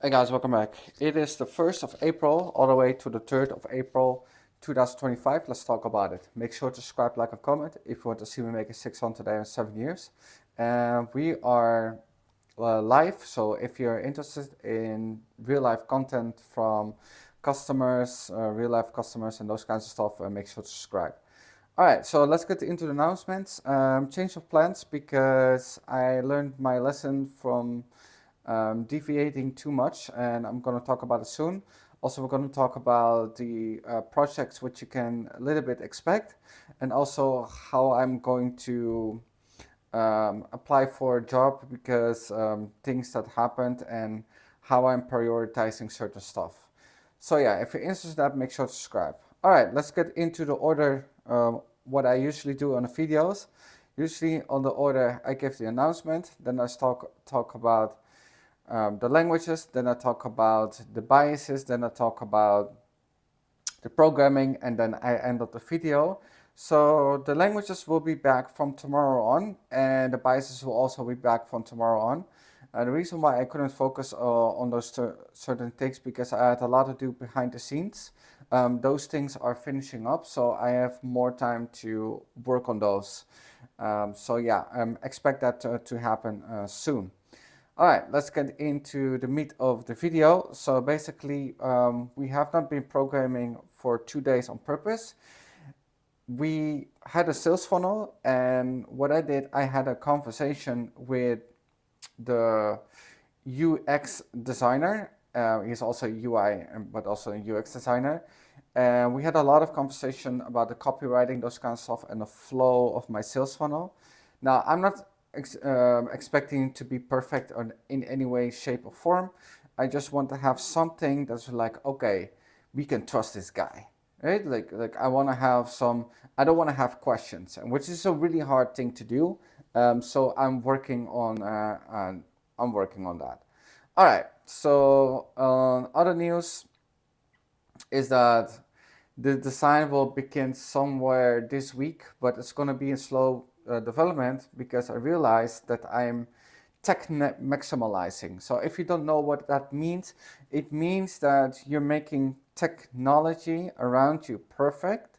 Hey guys, welcome back. It is the 1st of April all the way to the 3rd of April 2025. Let's talk about it. Make sure to subscribe, like, and comment if you want to see me make a 600 today in 7 years. And we are live, so if you're interested in real life content from customers, real life customers, and those kinds of stuff, make sure to subscribe. All right, so let's get into the announcements. Change of plans because I learned my lesson from deviating too much, and I'm going to talk about it soon. Also, we're going to talk about the projects which you can a little bit expect, and also how I'm going to apply for a job because things that happened and how I'm prioritizing certain stuff. So yeah, if you're interested in that, make sure to subscribe. All right, let's get into the order. What I usually do on the videos. Usually on the order, I give the announcement, then I talk about the languages, then I talk about the biases, then I talk about the programming, and then I end up the video. So the languages will be back from tomorrow on, and the biases will also be back from tomorrow on. The reason why I couldn't focus on those certain things because I had a lot to do behind the scenes. Those things are finishing up, so I have more time to work on those. So yeah, expect that to happen soon. All right, let's get into the meat of the video. So basically, we have not been programming for 2 days on purpose. We had a sales funnel, and what I did, I had a conversation with the UX designer. He's also UI, but also a UX designer. And we had a lot of conversation about the copywriting, those kind of stuff, and the flow of my sales funnel. Now, I'm not expecting to be perfect in any way, shape, or form. I just want to have something that's like, okay, we can trust this guy, right? Like I want to have some. I don't want to have questions, which is a really hard thing to do. So I'm working on. I'm working on that. All right. So other news is that the design will begin somewhere this week, but it's going to be in slow development because I realized that I'm tech maximalizing. So if you don't know what that means, it means that you're making technology around you perfect,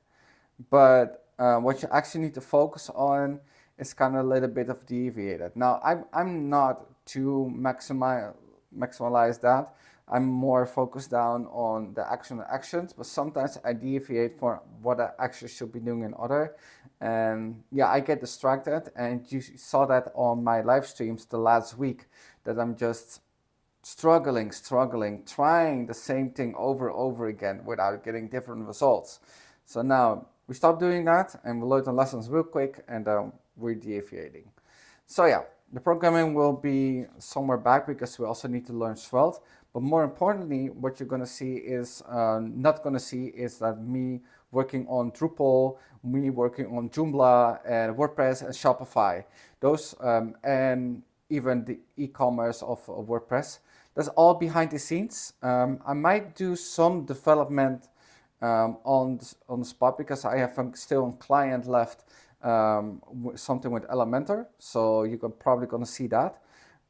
but what you actually need to focus on is kind of a little bit of deviated. Now, I'm not to maximize that. I'm more focused down on the actions, but sometimes I deviate for what I actually should be doing in other. And yeah, I get distracted, and you saw that on my live streams the last week that I'm just struggling, trying the same thing over again without getting different results. So now we stop doing that and we learn the lessons real quick, and we're deviating. So yeah, the programming will be somewhere back because we also need to learn Svelte. But more importantly, what you're going to see is not going to see is that me working on Drupal, me working on Joomla and WordPress and Shopify. Those and even the e-commerce of WordPress. That's all behind the scenes. I might do some development on the spot because I have still a client left, something with Elementor, so you're probably going to see that.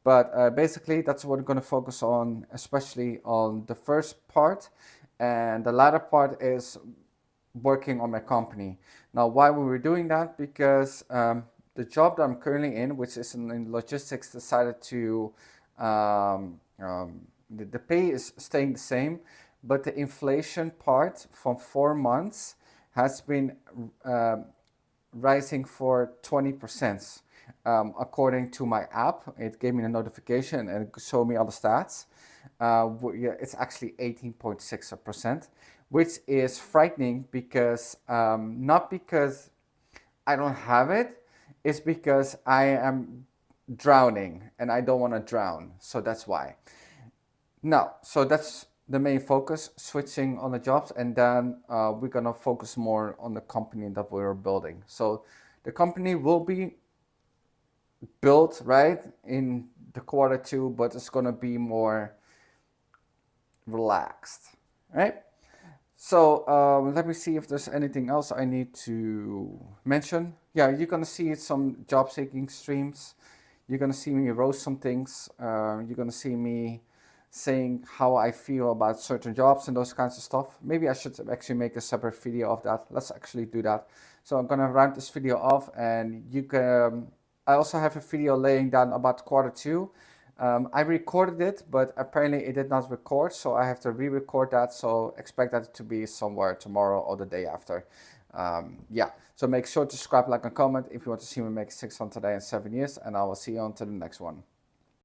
But basically, that's what we're going to focus on, especially on the first part, and the latter part is working on my company. Now, why we were doing that? Because the job that I'm currently in, which is in logistics, decided to the pay is staying the same, but the inflation part from 4 months has been rising for 20%. According to my app, it gave me a notification and showed me all the stats. It's actually 18.6%, which is frightening because not because I don't have it, it's because I am drowning and I don't want to drown. So that's why. No, so that's the main focus, switching on the jobs, and then we're gonna focus more on the company that we're building. So the company will be built right in the quarter 2, but it's gonna be more relaxed, right? So let me see if there's anything else I need to mention. Yeah, you're gonna see some job seeking streams. You're gonna see me roast some things. You're gonna see me saying how I feel about certain jobs and those kinds of stuff. Maybe I should actually make a separate video of that. Let's actually do that. So I'm gonna round this video off, and you can. I also have a video laying down about Q2. I recorded it, but apparently it did not record, so I have to re-record that. So expect that to be somewhere tomorrow or the day after. Yeah, so make sure to subscribe, like, and comment if you want to see me make 600 today in 7 years, and I will see you on to the next one.